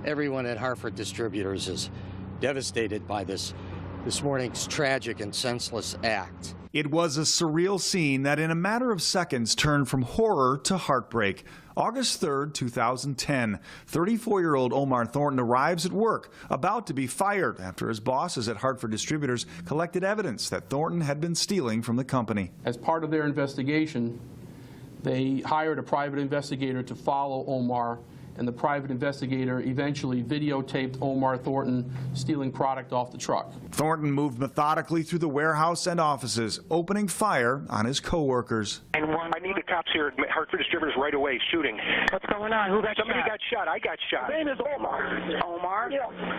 Everyone at Hartford Distributors is devastated by this morning's tragic and senseless act. It was a surreal scene that in a matter of seconds turned from horror to heartbreak. August 3rd, 2010, 34-year-old Omar Thornton arrives at work, about to be fired after his bosses at Hartford Distributors collected evidence that Thornton had been stealing from the company. As part of their investigation, they hired a private investigator to follow Omar, and the private investigator eventually videotaped Omar Thornton stealing product off the truck. Thornton moved methodically through the warehouse and offices, opening fire on his co-workers. I need the cops here at Hartford Distributors right away, shooting. What's going on? Who got Somebody shot? got shot. I got shot. His name is Omar. Omar?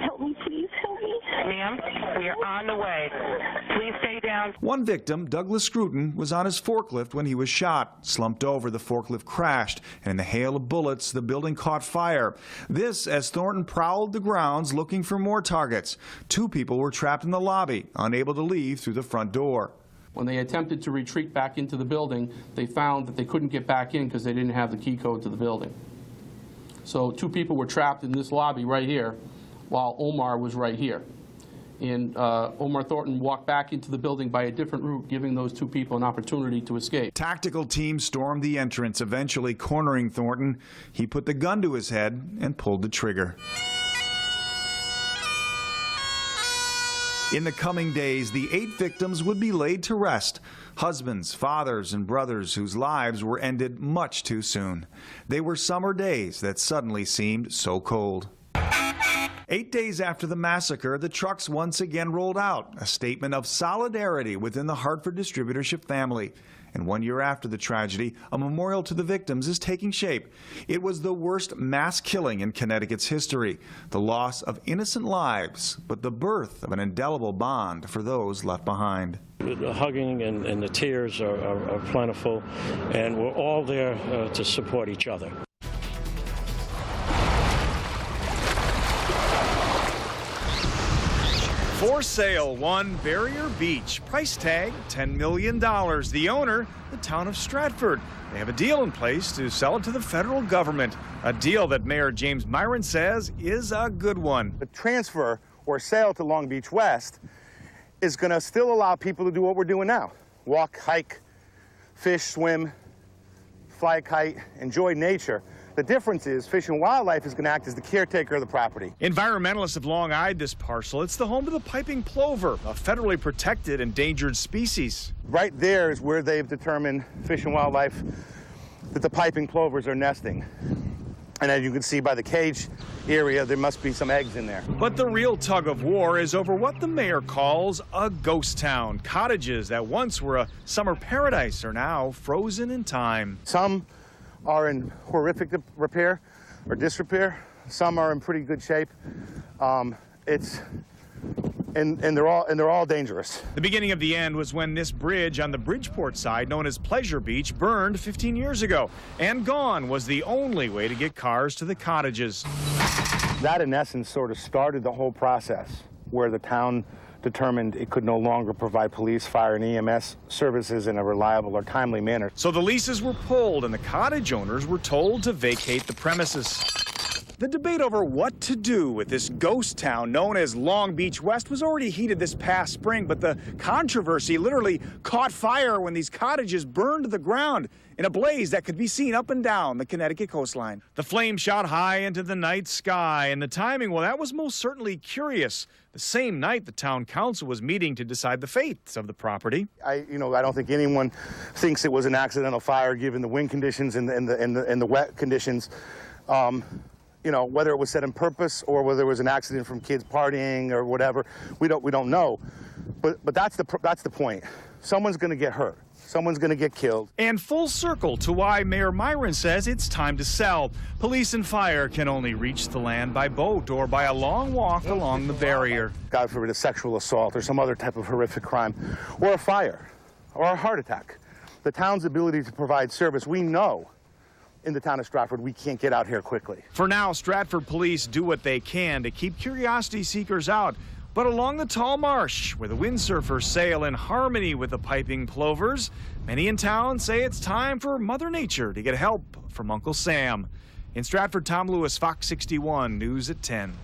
Help me, please. Help me. Ma'am, we are on the way. Please stay down. One victim, Douglas Scruton, was on his forklift when he was shot. Slumped over, the forklift crashed, and in the hail of bullets, the building caught fire. This as Thornton prowled the grounds looking for more targets. 2 people were trapped in the lobby, unable to leave through the front door. When they attempted to retreat back into the building, they found that they couldn't get back in because they didn't have the key code to the building. So 2 people were trapped in this lobby right here, while Omar was right here. And Omar Thornton walked back into the building by a different route, giving those 2 people an opportunity to escape. Tactical teams stormed the entrance, eventually cornering Thornton. He put the gun to his head and pulled the trigger. In the coming days, the 8 victims would be laid to rest. Husbands, fathers, and brothers whose lives were ended much too soon. They were summer days that suddenly seemed so cold. 8 days after the massacre, the trucks once again rolled out, a statement of solidarity within the Hartford Distributorship family. And 1 year after the tragedy, a memorial to the victims is taking shape. It was the worst mass killing in Connecticut's history, the loss of innocent lives, but the birth of an indelible bond for those left behind. The hugging and the tears are plentiful, and we're all there to support each other. For sale, One Barrier Beach. Price tag, $10 million. The owner, the town of Stratford. They have a deal in place to sell it to the federal government. A deal that Mayor James Myron says is a good one. The transfer or sale to Long Beach West is going to still allow people to do what we're doing now. Walk, hike, fish, swim, fly a kite, enjoy nature. The difference is Fish and Wildlife is going to act as the caretaker of the property. Environmentalists have long eyed this parcel. It's the home to the piping plover, a federally protected endangered species. Right there is where they've determined, Fish and Wildlife, that the piping plovers are nesting. And as you can see by the cage area, there must be some eggs in there. But the real tug of war is over what the mayor calls a ghost town. Cottages that once were a summer paradise are now frozen in time. Some are in horrific repair or disrepair. Some are in pretty good shape. They're all dangerous. The beginning of the end was when this bridge on the Bridgeport side, known as Pleasure Beach, burned 15 years ago. And gone was the only way to get cars to the cottages. That, in essence, sort of started the whole process where the town determined it could no longer provide police, fire, and EMS services in a reliable or timely manner. So the leases were pulled and the cottage owners were told to vacate the premises. The debate over what to do with this ghost town known as Long Beach West was already heated this past spring, but the controversy literally caught fire when these cottages burned to the ground in a blaze that could be seen up and down the Connecticut coastline. The flame shot high into the night sky, and the timing, well, that was most certainly curious. The same night the town council was meeting to decide the fates of the property. I don't think anyone thinks it was an accidental fire given the wind conditions and the wet conditions. Whether it was set on purpose or whether it was an accident from kids partying or whatever, we don't know. But that's the point. Someone's going to get hurt. Someone's going to get killed. And full circle to why Mayor Myron says it's time to sell. Police and fire can only reach the land by boat or by a long walk along the barrier. God forbid, a sexual assault or some other type of horrific crime, or a fire, or a heart attack. The town's ability to provide service, we know in the town of Stratford, we can't get out here quickly. For now, Stratford police do what they can to keep curiosity seekers out. But along the tall marsh, where the windsurfers sail in harmony with the piping plovers, many in town say it's time for Mother Nature to get help from Uncle Sam. In Stratford, Tom Lewis, Fox 61, News at 10.